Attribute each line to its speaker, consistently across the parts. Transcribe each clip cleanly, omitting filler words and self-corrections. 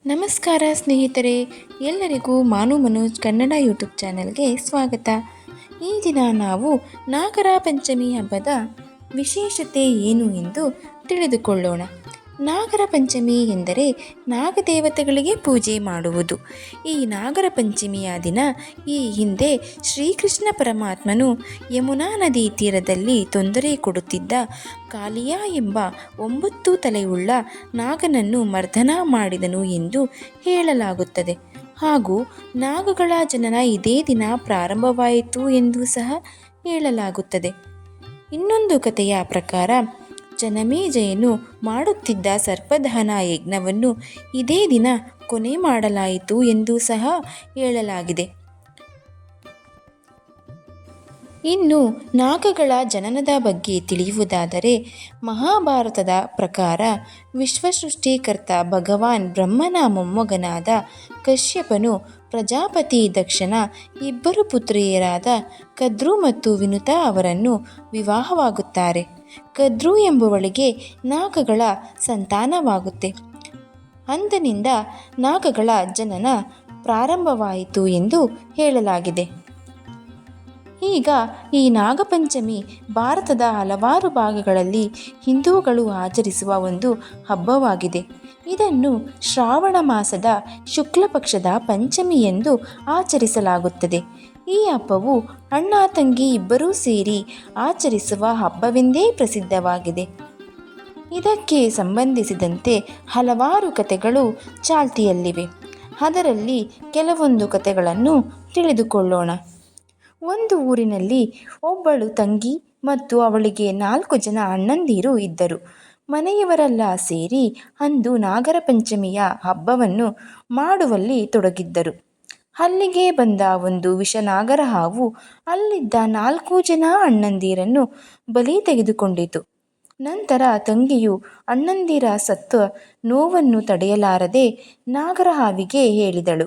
Speaker 1: ನಮಸ್ಕಾರ ಸ್ನೇಹಿತರೆ, ಎಲ್ಲರಿಗೂ ಮಾನು ಮನೋಜ್ ಕನ್ನಡ ಯೂಟ್ಯೂಬ್ ಚಾನೆಲ್ಗೆ ಸ್ವಾಗತ. ಈ ದಿನ ನಾವು ನಾಗರ ಪಂಚಮಿ ಹಬ್ಬದ ವಿಶೇಷತೆ ಏನು ಎಂದು ತಿಳಿದುಕೊಳ್ಳೋಣ. ನಾಗರ ಪಂಚಮಿ ಎಂದರೆ ನಾಗದೇವತೆಗಳಿಗೆ ಪೂಜೆ ಮಾಡುವುದು. ಈ ನಾಗರ ಪಂಚಮಿಯ ದಿನ ಈ ಹಿಂದೆ ಶ್ರೀಕೃಷ್ಣ ಪರಮಾತ್ಮನು ಯಮುನಾ ನದಿ ತೀರದಲ್ಲಿ ತೊಂದರೆ ಕೊಡುತ್ತಿದ್ದ ಕಾಲಿಯ ಎಂಬ 9 ತಲೆಯುಳ್ಳ ನಾಗನನ್ನು ಮರ್ದನ ಮಾಡಿದನು ಎಂದು ಹೇಳಲಾಗುತ್ತದೆ. ಹಾಗೂ ನಾಗಗಳ ಜನನ ಇದೇ ದಿನ ಪ್ರಾರಂಭವಾಯಿತು ಎಂದು ಸಹ ಹೇಳಲಾಗುತ್ತದೆ. ಇನ್ನೊಂದು ಕಥೆಯ ಪ್ರಕಾರ ಜನಮೇಜಯನು ಮಾಡುತ್ತಿದ್ದ ಸರ್ಪದಹನ ಯಜ್ಞವನ್ನು ಇದೇ ದಿನ ಕೊನೆ ಮಾಡಲಾಯಿತು ಎಂದು ಸಹ ಹೇಳಲಾಗಿದೆ. ಇನ್ನು ನಾಗಗಳ ಜನನದ ಬಗ್ಗೆ ತಿಳಿಯುವುದಾದರೆ, ಮಹಾಭಾರತದ ಪ್ರಕಾರ ವಿಶ್ವಸೃಷ್ಟಿಕರ್ತ ಭಗವಾನ್ ಬ್ರಹ್ಮನ ಮೊಮ್ಮಗನಾದ ಕಶ್ಯಪನು ಪ್ರಜಾಪತಿ ದಕ್ಷನ 2 ಪುತ್ರಿಯರಾದ ಕದ್ರು ಮತ್ತು ವಿನುತಾ ಅವರನ್ನು ವಿವಾಹವಾಗುತ್ತಾರೆ. ಕದ್ರು ಎಂಬುವಳಿಗೆ ನಾಗಗಳ ಸಂತಾನವಾಗುತ್ತೆ. ಅಂದಿನಿಂದ ನಾಗಗಳ ಜನನ ಪ್ರಾರಂಭವಾಯಿತು ಎಂದು ಹೇಳಲಾಗಿದೆ. ಈಗ ಈ ನಾಗಪಂಚಮಿ ಭಾರತದ ಹಲವಾರು ಭಾಗಗಳಲ್ಲಿ ಹಿಂದೂಗಳು ಆಚರಿಸುವ ಒಂದು ಹಬ್ಬವಾಗಿದೆ. ಇದನ್ನು ಶ್ರಾವಣ ಮಾಸದ ಶುಕ್ಲ ಪಕ್ಷದ ಪಂಚಮಿ ಎಂದು ಆಚರಿಸಲಾಗುತ್ತದೆ. ಈ ಹಬ್ಬವು ಅಣ್ಣ ತಂಗಿ ಇಬ್ಬರೂ ಸೇರಿ ಆಚರಿಸುವ ಹಬ್ಬವೆಂದೇ ಪ್ರಸಿದ್ಧವಾಗಿದೆ. ಇದಕ್ಕೆ ಸಂಬಂಧಿಸಿದಂತೆ ಹಲವಾರು ಕಥೆಗಳು ಚಾಲ್ತಿಯಲ್ಲಿವೆ. ಅದರಲ್ಲಿ ಕೆಲವೊಂದು ಕಥೆಗಳನ್ನು ತಿಳಿದುಕೊಳ್ಳೋಣ. ಒಂದು ಊರಿನಲ್ಲಿ ಒಬ್ಬಳು ತಂಗಿ ಮತ್ತು ಅವಳಿಗೆ 4 ಜನ ಅಣ್ಣಂದಿರು ಇದ್ದರು. ಮನೆಯವರೆಲ್ಲ ಸೇರಿ ಅಂದು ನಾಗರ ಪಂಚಮಿಯ ಹಬ್ಬವನ್ನು ಮಾಡುವಲ್ಲಿ ತೊಡಗಿದ್ದರು. ಅಲ್ಲಿಗೆ ಬಂದ ಒಂದು ವಿಷನಾಗರ ಹಾವು ಅಲ್ಲಿದ್ದ 4 ಜನ ಅಣ್ಣಂದಿರನ್ನು ಬಲಿ ತೆಗೆದುಕೊಂಡಿತು. ನಂತರ ತಂಗಿಯು ಅಣ್ಣಂದಿರ ಸತ್ತ ನೋವನ್ನು ತಡೆಯಲಾರದೆ ನಾಗರ ಹಾವಿಗೆ ಹೇಳಿದಳು,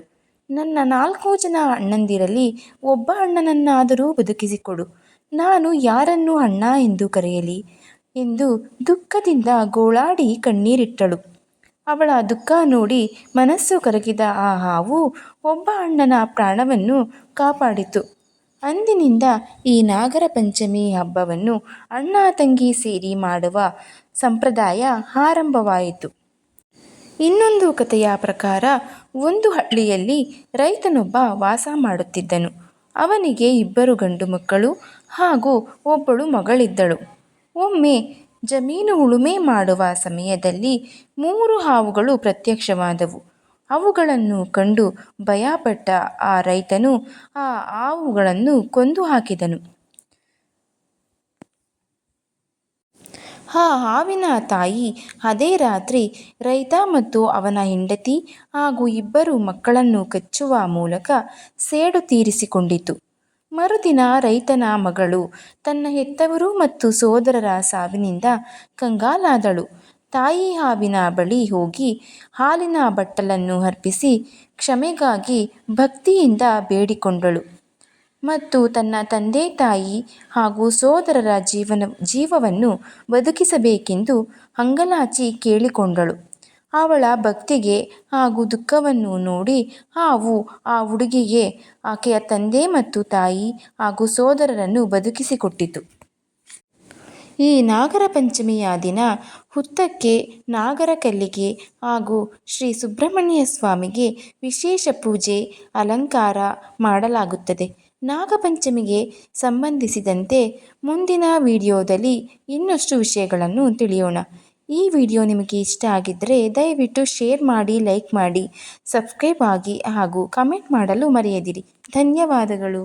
Speaker 1: ನನ್ನ 4 ಜನ ಅಣ್ಣಂದಿರಲ್ಲಿ ಒಬ್ಬ ಅಣ್ಣನನ್ನಾದರೂ ಬದುಕಿಸಿಕೊಡು, ನಾನು ಯಾರನ್ನು ಅಣ್ಣ ಎಂದು ಕರೆಯಲಿ ಎಂದು ದುಃಖದಿಂದ ಗೋಳಾಡಿ ಕಣ್ಣೀರಿಟ್ಟಳು. ಅವಳ ದುಃಖ ನೋಡಿ ಮನಸ್ಸು ಕರಗಿದ ಆ ಹಾವು ಒಬ್ಬ ಅಣ್ಣನ ಪ್ರಾಣವನ್ನು ಕಾಪಾಡಿತು. ಅಂದಿನಿಂದ ಈ ನಾಗರ ಪಂಚಮಿ ಹಬ್ಬವನ್ನು ಅಣ್ಣ ತಂಗಿ ಸೇರಿ ಮಾಡುವ ಸಂಪ್ರದಾಯ ಆರಂಭವಾಯಿತು. ಇನ್ನೊಂದು ಕಥೆಯ ಪ್ರಕಾರ ಒಂದು ಹಳ್ಳಿಯಲ್ಲಿ ರೈತನೊಬ್ಬ ವಾಸ ಮಾಡುತ್ತಿದ್ದನು. ಅವನಿಗೆ 2 ಗಂಡು ಮಕ್ಕಳು ಹಾಗೂ ಒಬ್ಬಳು ಮಗಳಿದ್ದಳು. ಒಮ್ಮೆ ಜಮೀನು ಉಳುಮೆ ಮಾಡುವ ಸಮಯದಲ್ಲಿ 3 ಹಾವುಗಳು ಪ್ರತ್ಯಕ್ಷವಾದವು. ಅವುಗಳನ್ನು ಕಂಡು ಭಯಪಟ್ಟ ಆ ರೈತನು ಆ ಹಾವುಗಳನ್ನು ಕೊಂದು ಹಾಕಿದನು. ಆ ಹಾವಿನ ತಾಯಿ ಅದೇ ರಾತ್ರಿ ರೈತ ಮತ್ತು ಅವನ ಹೆಂಡತಿ ಹಾಗೂ 2 ಮಕ್ಕಳನ್ನು ಕಚ್ಚುವ ಮೂಲಕ ಸೇಡು ತೀರಿಸಿಕೊಂಡಿತು. ಮರುದಿನ ರೈತನ ಮಗಳು ತನ್ನ ಹೆತ್ತವರು ಮತ್ತು ಸೋದರರ ಸಾವಿನಿಂದ ಕಂಗಾಲಾದಳು. ತಾಯಿ ಹಾವಿನ ಬಳಿ ಹೋಗಿ ಹಾಲಿನ ಬಟ್ಟಲನ್ನು ಅರ್ಪಿಸಿ ಕ್ಷಮೆಗಾಗಿ ಭಕ್ತಿಯಿಂದ ಬೇಡಿಕೊಂಡಳು ಮತ್ತು ತನ್ನ ತಂದೆ ತಾಯಿ ಹಾಗೂ ಸೋದರರ ಜೀವವನ್ನು ಬದುಕಿಸಬೇಕೆಂದು ಅಂಗಲಾಚಿ ಕೇಳಿಕೊಂಡಳು. ಅವಳ ಭಕ್ತಿಗೆ ಹಾಗೂ ದುಃಖವನ್ನು ನೋಡಿ ಹಾವು ಆ ಹುಡುಗಿಗೆ ಆಕೆಯ ತಂದೆ ಮತ್ತು ತಾಯಿ ಹಾಗೂ ಸೋದರರನ್ನು ಬದುಕಿಸಿಕೊಟ್ಟಿತು. ಈ ನಾಗರ ಪಂಚಮಿಯ ದಿನ ಹುತ್ತಕ್ಕೆ, ನಾಗರ ಕಲ್ಲಿಗೆ ಹಾಗೂ ಶ್ರೀ ಸುಬ್ರಹ್ಮಣ್ಯ ಸ್ವಾಮಿಗೆ ವಿಶೇಷ ಪೂಜೆ, ಅಲಂಕಾರ ಮಾಡಲಾಗುತ್ತದೆ. ನಾಗಪಂಚಮಿಗೆ ಸಂಬಂಧಿಸಿದಂತೆ ಮುಂದಿನ ವಿಡಿಯೋದಲ್ಲಿ ಇನ್ನಷ್ಟು ವಿಷಯಗಳನ್ನು ತಿಳಿಯೋಣ. ಈ ವಿಡಿಯೋ ನಿಮಗೆ ಇಷ್ಟ ಆಗಿದ್ದರೆ ದಯವಿಟ್ಟು ಶೇರ್ ಮಾಡಿ, ಲೈಕ್ ಮಾಡಿ, ಸಬ್ಸ್ಕ್ರೈಬ್ ಆಗಿ ಹಾಗೂ ಕಮೆಂಟ್ ಮಾಡಲು ಮರೆಯದಿರಿ. ಧನ್ಯವಾದಗಳು.